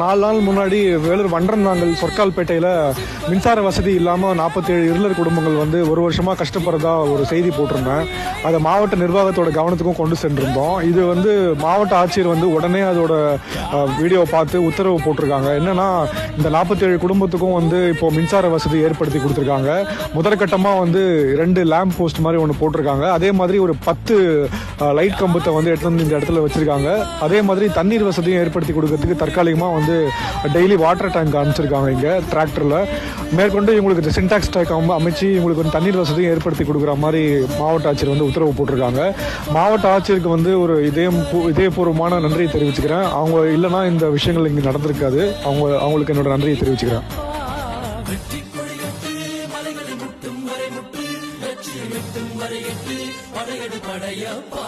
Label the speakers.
Speaker 1: 4 நாள் முன்னாடி வேலூர் வண்டரந்தாங்கல் சொர்க்கால்பேட்டையில் மின்சார வசதி இல்லாமல் 47 இருளர் குடும்பங்கள் வந்து ஒரு வருஷமாக கஷ்டப்படுறதா ஒரு செய்தி போட்டிருந்தேன். அதை மாவட்ட நிர்வாகத்தோட கவனத்துக்கும் கொண்டு சென்றிருந்தோம். இது வந்து மாவட்ட ஆட்சியர் வந்து உடனே அதோட வீடியோ பார்த்து உத்தரவு போட்டிருக்காங்க. என்னன்னா, இந்த 47 குடும்பத்துக்கும் வந்து இப்போ மின்சார வசதி ஏற்படுத்தி கொடுத்துருக்காங்க. முதற்கட்டமாக வந்து 2 லேம்ப் போஸ்ட் மாதிரி ஒன்று போட்டிருக்காங்க. அதே மாதிரி ஒரு 10 லைட் கம்பத்தை வந்து எடுத்து வந்து இந்த இடத்துல வச்சிருக்காங்க. அதே மாதிரி தண்ணீர் வசதியும் ஏற்படுத்தி கொடுக்கறதுக்கு தற்காலிகமாக வந்து டெய்லி வாட்டர் டேங்க் அனுப்பிச்சிருக்காங்க. இங்கே டிராக்டரில் மேற்கொண்டு இவங்களுக்கு சின்டாக்ஸ் டேங்க் அமைச்சு இவங்களுக்கு வந்து தண்ணீர் வசதியும் ஏற்படுத்தி கொடுக்குற மாதிரி மாவட்ட ஆட்சியர் வந்து உத்தரவு போட்டிருக்காங்க. மாவட்ட ஆட்சியருக்கு வந்து ஒரு இதயபூர்வமான நன்றியை தெரிவிச்சுக்கிறேன். அவங்க இல்லைன்னா இந்த விஷயங்கள் இங்கே நடந்திருக்காது. அவங்களுக்கு என்னோட நன்றியை தெரிவிச்சுக்கிறேன்.
Speaker 2: படையப்பா